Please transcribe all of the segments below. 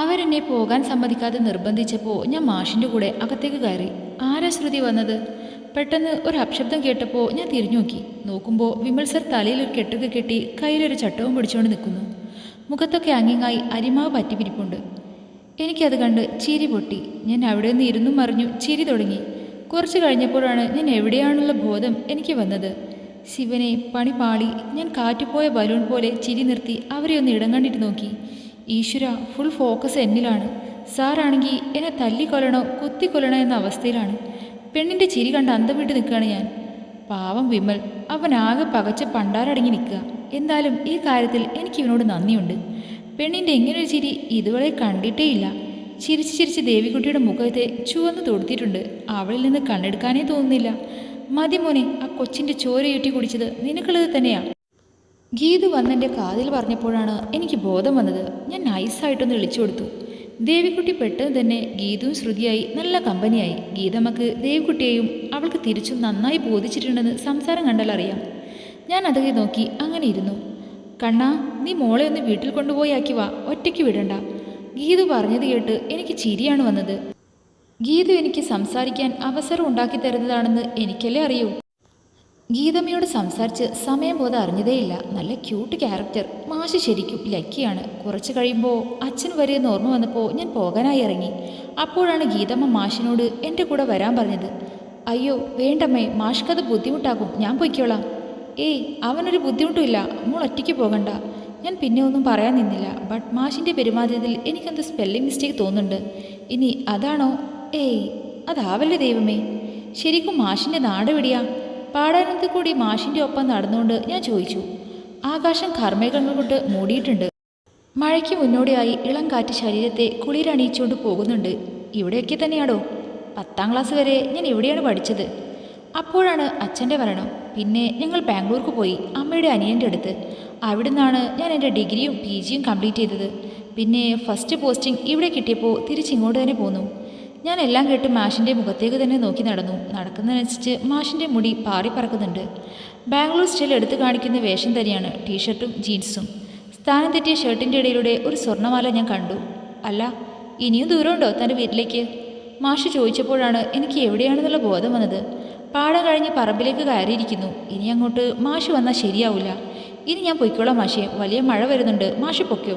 അവരെന്നെ പോകാൻ സമ്മതിക്കാതെ നിർബന്ധിച്ചപ്പോൾ ഞാൻ മാഷിൻ്റെ കൂടെ അകത്തേക്ക് കയറി. ആരാ ശ്രുതി വന്നത്? പെട്ടെന്ന് ഒരു അപശബ്ദം കേട്ടപ്പോൾ ഞാൻ തിരിഞ്ഞു നോക്കി. നോക്കുമ്പോൾ വിമൽ സർ തലയിൽ ഒരു കെട്ടൊക്കെ കെട്ടി കയ്യിലൊരു ചട്ടവും പിടിച്ചുകൊണ്ട് നിൽക്കുന്നു. മുഖത്തൊക്കെ അങ്ങിങ്ങായി അരിമാവ് പറ്റിപ്പിരിപ്പുണ്ട്. എനിക്കത് കണ്ട് ചിരി പൊട്ടി. ഞാൻ അവിടെ നിന്ന് ഇരുന്നും മറിഞ്ഞു ചിരി തുടങ്ങി. കുറച്ച് കഴിഞ്ഞപ്പോഴാണ് ഞാൻ എവിടെയാണുള്ള ബോധം എനിക്ക് വന്നത്. ശിവനെ, പണി പാളി. ഞാൻ കാറ്റുപോയ ബലൂൺ പോലെ ചിരി നിർത്തി അവരെ ഒന്ന് ഇടം കണ്ടിട്ട് നോക്കി. ഈശ്വര, ഫുൾ ഫോക്കസ് എന്നിലാണ്. സാറാണെങ്കിൽ എന്നെ തല്ലിക്കൊല്ലണോ കുത്തിക്കൊല്ലണോ എന്ന അവസ്ഥയിലാണ്. പെണ്ണിൻ്റെ ചിരി കണ്ട് അന്തം വിട്ട് നിൽക്കുകയാണ് ഞാൻ. പാവം വിമൽ, അവനാകെ പകച്ച് പണ്ടാരടങ്ങി നിൽക്കുക. എന്തായാലും ഈ കാര്യത്തിൽ എനിക്ക് ഇവനോട് നന്ദിയുണ്ട്. പെണ്ണിൻ്റെ ഇങ്ങനൊരു ചിരി ഇതുവരെ കണ്ടിട്ടേയില്ല. ചിരിച്ച് ചിരിച്ച് ദേവികുട്ടിയുടെ മുഖത്തെ ചുവന്ന് തൊടുത്തിട്ടുണ്ട്. അവളിൽ നിന്ന് കണ്ണെടുക്കാനേ തോന്നുന്നില്ല. മതി മോനെ, ആ കൊച്ചിൻ്റെ ചോരയൂറ്റി കുടിച്ചത് നിനക്കുള്ളത് തന്നെയാ. ഗീതു വന്നെൻ്റെ കാതിൽ പറഞ്ഞപ്പോഴാണ് എനിക്ക് ബോധം വന്നത്. ഞാൻ നൈസായിട്ടൊന്ന് വിളിച്ചു കൊടുത്തു. ദേവിക്കുട്ടി പെട്ടെന്ന് തന്നെ ഗീതുവും ശ്രുതിയായി നല്ല കമ്പനിയായി. ഗീതമ്മക്ക് ദേവിക്കുട്ടിയെയും അവൾക്ക് തിരിച്ചും നന്നായി ബോധിച്ചിട്ടുണ്ടെന്ന് സംസാരം കണ്ടാൽ അറിയാം. ഞാൻ അതൊക്കെ നോക്കി അങ്ങനെ ഇരുന്നു. കണ്ണാ, നീ മോളെ ഒന്ന് വീട്ടിൽ കൊണ്ടുപോയി ആക്കി വാ, ഒറ്റയ്ക്ക് വിടണ്ട. ഗീതു പറഞ്ഞത് കേട്ട് എനിക്ക് ചിരിയാണ് വന്നത്. ഗീതു എനിക്ക് സംസാരിക്കാൻ അവസരം ഉണ്ടാക്കി തരുന്നതാണെന്ന് എനിക്കല്ലേ അറിയൂ. ഗീതമ്മയോട് സംസാരിച്ച് സമയം പോതെ അറിഞ്ഞതേയില്ല. നല്ല ക്യൂട്ട് ക്യാരക്ടർ. മാഷ് ശരിക്കും ലക്കിയാണ്. കുറച്ച് കഴിയുമ്പോൾ അച്ഛൻ വരെയെന്ന് ഓർമ്മ വന്നപ്പോൾ ഞാൻ പോകാനായി ഇറങ്ങി. അപ്പോഴാണ് ഗീതമ്മ മാഷിനോട് എൻ്റെ കൂടെ വരാൻ പറഞ്ഞത്. അയ്യോ വേണ്ടമ്മേ, മാഷ്ക്കത് ബുദ്ധിമുട്ടാകും, ഞാൻ പൊയ്ക്കോളാം. ഏയ്, അവനൊരു ബുദ്ധിമുട്ടുമില്ല, മോൾ ഒറ്റയ്ക്ക് പോകണ്ട. ഞാൻ പിന്നെ ഒന്നും പറയാൻ നിന്നില്ല. ബട്ട് മാഷിൻ്റെ പെരുമാറ്റത്തിൽ എനിക്കെന്ത് സ്പെല്ലിംഗ് മിസ്റ്റേക്ക് തോന്നുന്നുണ്ട്. ഇനി അതാണോ? ഏയ്, അതാവല്ലേ ദൈവമേ. ശരിക്കും മാഷിൻ്റെ നാട് എവിടെയാ? പാടാനത്ത് കൂടി മാഷിൻ്റെ ഒപ്പം നടന്നുകൊണ്ട് ഞാൻ ചോദിച്ചു. ആകാശം കർമ്മേഘങ്ങൾ കൊണ്ട് മൂടിയിട്ടുണ്ട്. മഴയ്ക്ക് മുന്നോടിയായി ഇളം കാറ്റ് ശരീരത്തെ കുളിരണിയിച്ചുകൊണ്ട് പോകുന്നുണ്ട്. ഇവിടെയൊക്കെ തന്നെയാണോ? 10ാം ക്ലാസ് വരെ ഞാൻ ഇവിടെയാണ് പഠിച്ചത്. അപ്പോഴാണ് അച്ഛൻ്റെ മരണം. പിന്നെ ഞങ്ങൾ ബാംഗ്ലൂർക്ക് പോയി, അമ്മയുടെ അനിയൻ്റെ അടുത്ത്. അവിടെ നിന്നാണ് ഞാൻ എൻ്റെ ഡിഗ്രിയും PGയും കംപ്ലീറ്റ് ചെയ്തത്. പിന്നെ ഫസ്റ്റ് പോസ്റ്റിംഗ് ഇവിടെ കിട്ടിയപ്പോൾ തിരിച്ചിങ്ങോട്ട് തന്നെ പോന്നു. ഞാൻ എല്ലാം കേട്ട് മാഷിൻ്റെ മുഖത്തേക്ക് തന്നെ നോക്കി നടന്നു. നടക്കുന്നതനുസരിച്ച് മാഷിൻ്റെ മുടി പാറി പറക്കുന്നുണ്ട്. ബാംഗ്ലൂർ സ്റ്റൈൽ എടുത്തു കാണിക്കുന്ന വേഷം തന്നെയാണ്, ടീഷർട്ടും ജീൻസും. സ്ഥാനം തെറ്റിയ ഷർട്ടിൻ്റെ ഇടയിലൂടെ ഒരു സ്വർണ്ണമാല ഞാൻ കണ്ടു. അല്ല, ഇനിയും ദൂരമുണ്ടോ തൻ്റെ വീട്ടിലേക്ക്? മാഷ് ചോദിച്ചപ്പോഴാണ് എനിക്ക് എവിടെയാണെന്നുള്ള ബോധം വന്നത്. പാടം കഴിഞ്ഞ് പറമ്പിലേക്ക് കയറിയിരിക്കുന്നു. ഇനി അങ്ങോട്ട് മാഷ് വന്നാൽ ശരിയാവില്ല. ഇനി ഞാൻ പൊയ്ക്കോളാം മാഷേ, വലിയ മഴ വരുന്നുണ്ട്, മാഷ് പൊയ്ക്കോ.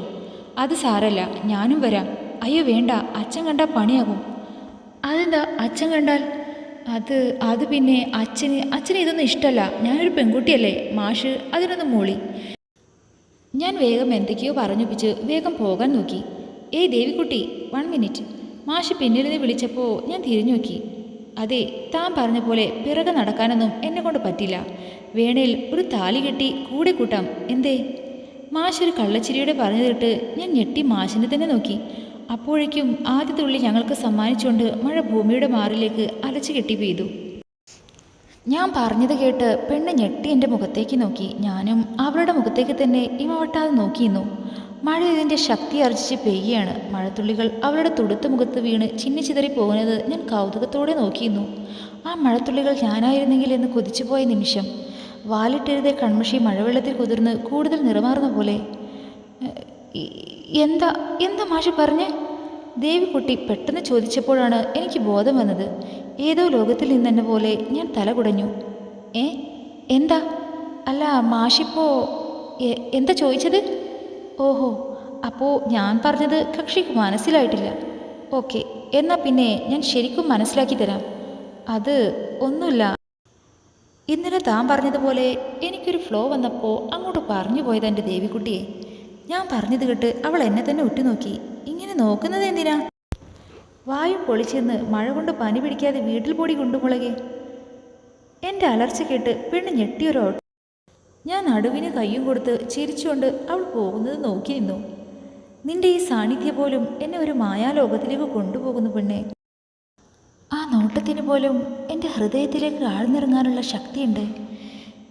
അത് സാരല്ല, ഞാനും വരാം. അയ്യോ വേണ്ട, അച്ഛൻ കണ്ടാൽ പണിയാകും. അതെന്താ അച്ഛൻ കണ്ടാൽ? അത് പിന്നെ അച്ഛന് ഇതൊന്നും ഇഷ്ടമല്ല. ഞാനൊരു പെൺകുട്ടിയല്ലേ. മാഷ് അതിനൊന്നും മൂളി. ഞാൻ വേഗം എന്തൊക്കെയോ പറഞ്ഞൊപ്പിച്ച് വേഗം പോകാൻ നോക്കി. ഏയ് ദേവിക്കുട്ടി, 1 മിനിറ്റ്. മാഷ് പിന്നിൽ നിന്ന് വിളിച്ചപ്പോൾ ഞാൻ തിരിഞ്ഞു നോക്കി. അതെ, താൻ പറഞ്ഞ പോലെ പിറകെ നടക്കാനൊന്നും എന്നെ കൊണ്ട് പറ്റില്ല. വേണേൽ ഒരു താലി കെട്ടി കൂടെ കൂട്ടാം, എന്തേ? മാഷ് ഒരു കള്ളച്ചിരിയുടെ പറഞ്ഞു കേട്ട് ഞാൻ ഞെട്ടി മാഷിനെ തന്നെ നോക്കി. അപ്പോഴേക്കും ആദ്യ തുള്ളി ഞങ്ങൾക്ക് സമ്മാനിച്ചുകൊണ്ട് മഴ ഭൂമിയുടെ മാറിലേക്ക് അലച്ചു കെട്ടി പെയ്തു. ഞാൻ പറഞ്ഞത് കേട്ട് പെണ്ണ് ഞെട്ടി എൻ്റെ മുഖത്തേക്ക് നോക്കി. ഞാനും അവളുടെ മുഖത്തേക്ക് തന്നെ ഇമവട്ടാതെ നോക്കിയിരുന്നു. മഴ ഇതിൻ്റെ ശക്തി ആർജിച്ച് പെയ്യുകയാണ്. മഴത്തുള്ളികൾ അവളുടെ തുടുത്ത മുഖത്ത് വീണ് ചിന്നിച്ചിതറി പോകുന്നത് ഞാൻ കൗതുകത്തോടെ നോക്കിയിരുന്നു. ആ മഴത്തുള്ളികൾ ഞാനായിരുന്നെങ്കിൽ എന്ന് കൊതിച്ചുപോയ നിമിഷം വാലിട്ടെഴുതിയ കൺമഷി മഴവെള്ളത്തിൽ കുതിർന്ന് കൂടുതൽ നിറമാർന്ന പോലെ. എന്താ എന്താ മാഷ് പറഞ്ഞേ? ദേവിക്കുട്ടി പെട്ടെന്ന് ചോദിച്ചപ്പോഴാണ് എനിക്ക് ബോധം വന്നത്. ഏതോ ലോകത്തിൽ നിന്നെന്നെ പോലെ ഞാൻ തല കുടഞ്ഞു. എന്താ? അല്ല, മാഷിപ്പോ എന്താ ചോദിച്ചത്? ഓഹോ, അപ്പോൾ ഞാൻ പറഞ്ഞത് കക്ഷിക്ക് മനസ്സിലായിട്ടില്ല. ഓക്കെ, എന്നാൽ പിന്നെ ഞാൻ ശരിക്കും മനസ്സിലാക്കി തരാം. അത് ഒന്നുമില്ല. ഇന്നലെ താൻ പറഞ്ഞതുപോലെ എനിക്കൊരു ഫ്ലോ വന്നപ്പോൾ അങ്ങോട്ട് പറഞ്ഞു പോയത് എൻ്റെ ദേവിക്കുട്ടിയെ. ഞാൻ പറഞ്ഞത് കേട്ട് അവൾ എന്നെ തന്നെ ഉറ്റുനോക്കി. ഇങ്ങനെ നോക്കുന്നത് എന്തിനാ? വായു പൊളിച്ചെന്ന് മഴ കൊണ്ട് പനി പിടിക്കാതെ വീട്ടിൽ പൊടി കൊണ്ടുമുളകെ. എൻ്റെ അലർച്ച കേട്ട് പെണ്ണ് ഞെട്ടിയൊരോ. ഞാൻ നടുവിന് കയ്യും കൊടുത്ത് ചിരിച്ചുകൊണ്ട് അവൾ പോകുന്നത് നോക്കി നിന്നു. നിന്റെ ഈ സാന്നിധ്യം പോലും എന്നെ ഒരു മായാലോകത്തിലേക്ക് കൊണ്ടുപോകുന്നു പെണ്ണെ. ആ നോട്ടത്തിന് പോലും എൻ്റെ ഹൃദയത്തിലേക്ക് ആഴ്ന്നിറങ്ങാനുള്ള ശക്തിയുണ്ട്.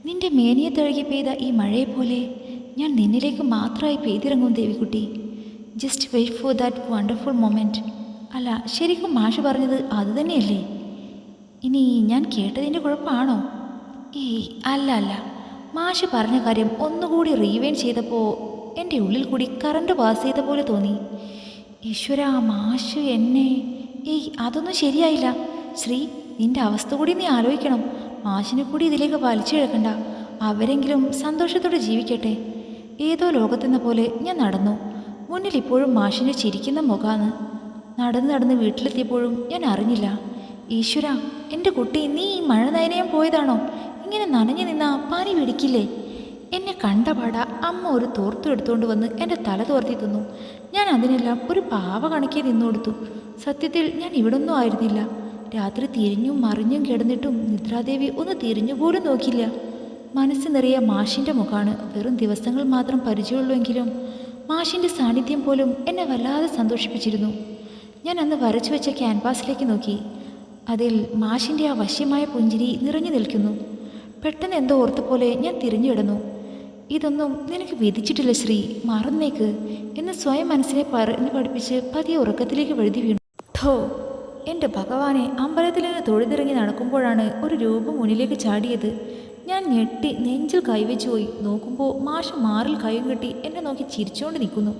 നിന്റെ മേനിയെ തഴുകി പെയ്ത ഈ മഴയെപ്പോലെ ഞാൻ നിന്നിലേക്ക് മാത്രമായി പെയ്തിറങ്ങും Devikutty. Just wait for that wonderful moment. അല്ല, ശരിക്കും മാഷ് പറഞ്ഞത് അതുതന്നെയല്ലേ? ഇനി ഞാൻ കേട്ടതിൻ്റെ കുഴപ്പമാണോ? ഏയ് അല്ല, മാഷ് പറഞ്ഞ കാര്യം ഒന്നുകൂടി റീവൈൻഡ് ചെയ്തപ്പോൾ എൻ്റെ ഉള്ളിൽ കൂടി കറണ്ട് പാസ് ചെയ്ത പോലെ തോന്നി. ഈശ്വരാ, മാഷ് എന്നെ. ഏയ്, അതൊന്നും ശരിയായില്ല. ശ്രീ, നിന്റെ അവസ്ഥ കൂടി നീ ആലോചിക്കണം. മാഷിനെ കൂടി ഇതിലേക്ക് വലിച്ചിഴക്കണ്ട. അവരെങ്കിലും സന്തോഷത്തോടെ ജീവിക്കട്ടെ. ഏതോ ലോകത്തെന്ന പോലെ ഞാൻ നടന്നു. മുന്നിൽ ഇപ്പോഴും മാഷിനെ ചിരിക്കുന്ന മുഖാന്ന്. നടന്ന് നടന്ന് വീട്ടിലെത്തിയപ്പോഴും ഞാൻ അറിഞ്ഞില്ല. ഈശ്വര, എൻ്റെ കുട്ടി, നീ ഈ മഴ നനയാൻ പോയതാണോ? ഇങ്ങനെ നനഞ്ഞു നിന്നാ പനി പിടിക്കില്ലേ? എന്നെ കണ്ടപാട അമ്മ ഒരു തോർത്തു എടുത്തുകൊണ്ട് വന്ന് എൻ്റെ തല തോർത്തി തന്നു. ഞാൻ അതിനെല്ലാം ഒരു പാവ കണക്കെ നിന്നു കൊടുത്തു. സത്യത്തിൽ ഞാൻ ഇവിടൊന്നും ആയിരുന്നില്ല. രാത്രി തിരിഞ്ഞും മറിഞ്ഞും കിടന്നിട്ടും നിദ്രാദേവി ഒന്ന് തിരിഞ്ഞുപോലും നോക്കില്ല. മനസ്സ് നിറയെ മാഷിൻ്റെ മുഖാണ്. വെറും ദിവസങ്ങൾ മാത്രം പരിചയമുള്ളൂവെങ്കിലും മാഷിൻ്റെ സാന്നിധ്യം പോലും എന്നെ വല്ലാതെ സന്തോഷിപ്പിച്ചിരുന്നു. ഞാൻ അന്ന് വരച്ചു വെച്ച ക്യാൻവാസിലേക്ക് നോക്കി. അതിൽ മാഷിൻ്റെ ആ വശ്യമായ പുഞ്ചിരി നിറഞ്ഞു നിൽക്കുന്നു. പെട്ടെന്ന് എന്തോ ഓർത്തപോലെ ഞാൻ തിരിഞ്ഞു കിടന്നു. ഇതൊന്നും നിനക്ക് വിധിച്ചിട്ടില്ല ശ്രീ, മറന്നേക്ക് എന്ന് സ്വയം മനസ്സിനെ പറഞ്ഞു പഠിപ്പിച്ച് പതിയെ ഉറക്കത്തിലേക്ക് വഴുതി വീണു. ഠോ, എൻ്റെ ഭഗവാനെ, അമ്പലത്തിൽ നിന്ന് തൊഴുതിറങ്ങി നടക്കുമ്പോഴാണ് ഒരു രൂപം മുന്നിലേക്ക് ചാടിയത്. ഞാൻ ഞെട്ടി നെഞ്ചിൽ കൈവച്ചു പോയി. നോക്കുമ്പോൾ മാഷ് മാറിൽ കൈയും കെട്ടി എന്നെ നോക്കി ചിരിച്ചുകൊണ്ട് നിൽക്കുന്നു.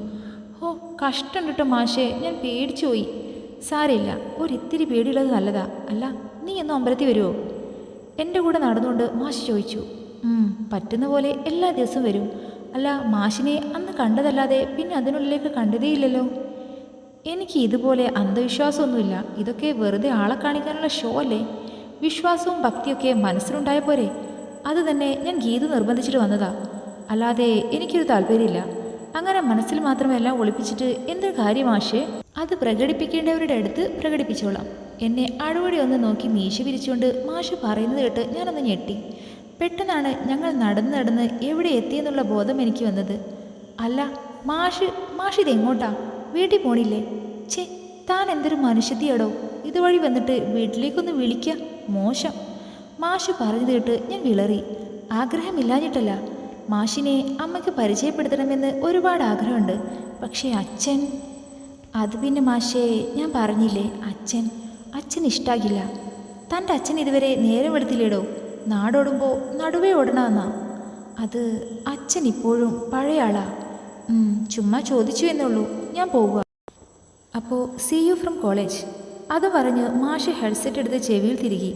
ഓ, കഷ്ടം കിട്ടോ മാഷേ, ഞാൻ പേടിച്ചു പോയി. സാരമില്ല, ഒരിത്തിരി പേടിയുള്ളത് നല്ലതാ. അല്ല, നീ എന്നും അമ്പലത്തിൽ വരുമോ? എൻ്റെ കൂടെ നടന്നുകൊണ്ട് മാഷ് ചോദിച്ചു. പറ്റുന്ന പോലെ എല്ലാ ദിവസവും വരും. അല്ല, മാഷിനെ അന്ന് കണ്ടതല്ലാതെ പിന്നെ അതിനുള്ളിലേക്ക് കണ്ടതേയില്ലല്ലോ. എനിക്ക് ഇതുപോലെ അന്ധവിശ്വാസമൊന്നുമില്ല. ഇതൊക്കെ വെറുതെ ആളെ കാണിക്കാനുള്ള ഷോ അല്ലേ? വിശ്വാസവും ഭക്തിയൊക്കെ മനസ്സിലുണ്ടായ പോരെ? അത് തന്നെ ഞാൻ ഗീതു നിർബന്ധിച്ചിട്ട് വന്നതാ. അല്ലാതെ എനിക്കൊരു താല്പര്യമില്ല. അങ്ങനെ മനസ്സിൽ മാത്രമെല്ലാം ഒളിപ്പിച്ചിട്ട് എന്തൊരു കാര്യം മാഷേ? അത് പ്രകടിപ്പിക്കേണ്ടവരുടെ അടുത്ത് പ്രകടിപ്പിച്ചോളാം. എന്നെ അഴുവടി ഒന്ന് നോക്കി മീശ വിരിച്ചുകൊണ്ട് മാഷ് പറയുന്നത് കേട്ട് ഞാനൊന്ന് ഞെട്ടി. പെട്ടെന്നാണ് ഞങ്ങൾ നടന്ന് നടന്ന് എവിടെ എത്തിയെന്നുള്ള ബോധം എനിക്ക് വന്നത്. അല്ല, മാഷ് ഇതെങ്ങോട്ടാ? വീട്ടിൽ പോണില്ലേ? ഛേ, താൻ എന്തൊരു മനുഷ്യത്തിയാടോ! ഇതുവഴി വന്നിട്ട് വീട്ടിലേക്കൊന്ന് വിളിക്കുക, മോശം. മാഷ് പറഞ്ഞത് കേട്ട് ഞാൻ വിളറി. ആഗ്രഹമില്ലാഞ്ഞിട്ടല്ല, മാഷിനെ അമ്മയ്ക്ക് പരിചയപ്പെടുത്തണമെന്ന് ഒരുപാട് ആഗ്രഹമുണ്ട്. പക്ഷേ അച്ഛൻ... അത് പിന്നെ മാഷേ, ഞാൻ പറഞ്ഞില്ലേ, അച്ഛൻ ഇഷ്ടാകില്ല. തൻ്റെ അച്ഛൻ ഇതുവരെ നേരം എടുത്തില്ലേടോ? നാടോടുമ്പോൾ നടുവേ ഓടണമെന്നാ. അത് അച്ഛൻ ഇപ്പോഴും പഴയ ആളാ. ചുമ്മാ ചോദിച്ചു എന്നുള്ളൂ, ഞാൻ പോവുക. അപ്പോൾ സീ യു ഫ്രം കോളേജ്. അത് പറഞ്ഞ് മാഷ് ഹെഡ്സെറ്റ് എടുത്ത് ചെവിയിൽ തിരികി.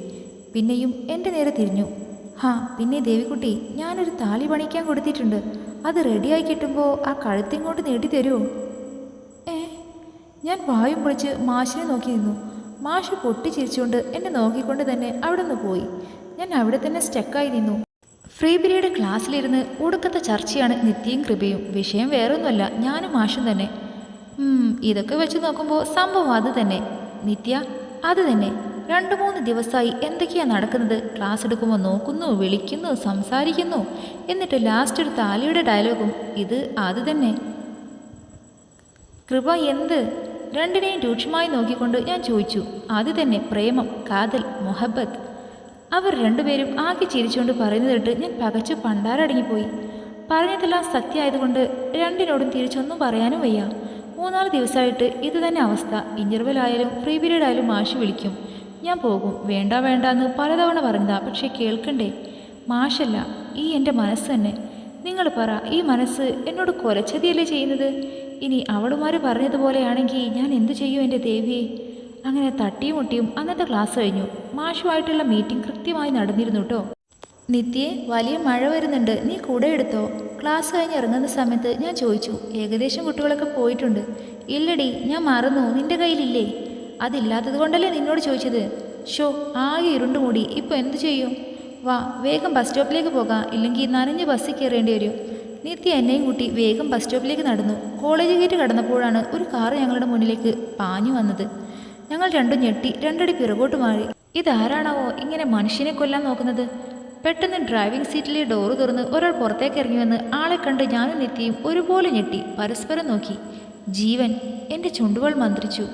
പിന്നെയും എൻ്റെ നേരെ തിരിഞ്ഞു. പിന്നെ ദേവിക്കുട്ടി, ഞാനൊരു താലി പണിക്കാൻ കൊടുത്തിട്ടുണ്ട്. അത് റെഡിയായി കിട്ടുമ്പോൾ ആ കഴുത്തിങ്ങോട്ട് നീട്ടിത്തരുമോ? ഞാൻ വായും പൊളിച്ച് മാഷിനെ നോക്കി നിന്നു. മാഷ് പൊട്ടിച്ചിരിച്ചുകൊണ്ട് എന്നെ നോക്കിക്കൊണ്ട് തന്നെ അവിടെ നിന്ന് പോയി. ഞാൻ അവിടെ തന്നെ സ്റ്റക്കായി നിന്നു. ഫ്രീ പീരീഡ് ക്ലാസ്സിലിരുന്ന് ഒടുക്കത്തെ ചർച്ചയാണ് നിത്യയും കൃപയും. വിഷയം വേറൊന്നുമല്ല, ഞാനും മാഷും തന്നെ. ഇതൊക്കെ വെച്ച് നോക്കുമ്പോൾ സംഭവം അത് തന്നെ. നിത്യ, അത് തന്നെ. 2-3 ദിവസമായി എന്തൊക്കെയാണ് നടക്കുന്നത്? ക്ലാസ് എടുക്കുമ്പോൾ നോക്കുന്നു, വിളിക്കുന്നു, സംസാരിക്കുന്നു. എന്നിട്ട് ലാസ്റ്റ് ഒരു താലിയുടെ ഡയലോഗും ഇത് അത് തന്നെ. കൃപ, എന്ത്? രണ്ടിനെയും രൂക്ഷമായി നോക്കിക്കൊണ്ട് ഞാൻ ചോദിച്ചു. അത് തന്നെ, പ്രേമം, കാതൽ, മൊഹബത്ത്. അവർ രണ്ടുപേരും ആകെ ചിരിച്ചുകൊണ്ട് പറയുന്നത് കേട്ട് ഞാൻ പകച്ചു പണ്ടാരടങ്ങിപ്പോയി. പറഞ്ഞതെല്ലാം സത്യമായതുകൊണ്ട് രണ്ടിനോടും തിരിച്ചൊന്നും പറയാനും വയ്യ. 3-4 ദിവസമായിട്ട് ഇത് തന്നെ അവസ്ഥ. ഇൻ്റർവെൽ ആയാലും ഫ്രീ പീരീഡ് ആയാലും മാഷ് വിളിക്കും. ഞാൻ പോകും. വേണ്ട എന്ന് പലതവണ പറഞ്ഞതാ. പക്ഷേ കേൾക്കണ്ടേ? മാഷല്ല, ഈ എൻ്റെ മനസ്സ് തന്നെ. നിങ്ങൾ പറ, ഈ മനസ്സ് എന്നോട് കൊലച്ചതിയല്ലേ ചെയ്യുന്നത്? ഇനി അവളുമാർ പറഞ്ഞതുപോലെയാണെങ്കിൽ ഞാൻ എന്തു ചെയ്യും എൻ്റെ ദേവിയെ? അങ്ങനെ തട്ടിയും മുട്ടിയും അന്നത്തെ ക്ലാസ് കഴിഞ്ഞു. മാഷുമായിട്ടുള്ള മീറ്റിംഗ് കൃത്യമായി നടന്നിരുന്നു കേട്ടോ. നിത്യേ, വലിയ മഴ വരുന്നുണ്ട്, നീ കൂടെ എടുത്തോ? ക്ലാസ് കഴിഞ്ഞ് ഇറങ്ങുന്ന സമയത്ത് ഞാൻ ചോദിച്ചു. ഏകദേശം കുട്ടികളൊക്കെ പോയിട്ടുണ്ട്. ഇല്ലടി, ഞാൻ മറന്നു. നിൻ്റെ കയ്യിലില്ലേ? അതില്ലാത്തത് കൊണ്ടല്ലേ നിന്നോട് ചോദിച്ചത്. ഷോ, ആകെ ഇരുണ്ടുമൂടി. ഇപ്പോൾ എന്തു ചെയ്യും? വാ, വേഗം ബസ് സ്റ്റോപ്പിലേക്ക് പോകാം, ഇല്ലെങ്കിൽ നനഞ്ഞ് ബസ്സിൽ കയറേണ്ടി വരും. നിത്യ എന്നെയും കൂട്ടി വേഗം ബസ് സ്റ്റോപ്പിലേക്ക് നടന്നു. കോളേജ് ഗേറ്റ് കടന്നപ്പോഴാണ് ഒരു കാറ് ഞങ്ങളുടെ മുന്നിലേക്ക് പാഞ്ഞു വന്നത്. ഞങ്ങൾ രണ്ടും ഞെട്ടി 2 അടി പിറകോട്ട് മാറി. ഇതാരാണാവോ ഇങ്ങനെ മനുഷ്യനെ കൊല്ലാൻ നോക്കുന്നത്? പെട്ടെന്ന് ഡ്രൈവിംഗ് സീറ്റിലെ ഡോറ് തുറന്ന് ഒരാൾ പുറത്തേക്ക് ഇറങ്ങി വന്ന് ആളെ കണ്ട് ഞാനും നിത്യയും ഒരുപോലെ ഞെട്ടി പരസ്പരം നോക്കി. ജീവൻ. എൻ്റെ ചുണ്ടുകൾ മന്ത്രിച്ചു.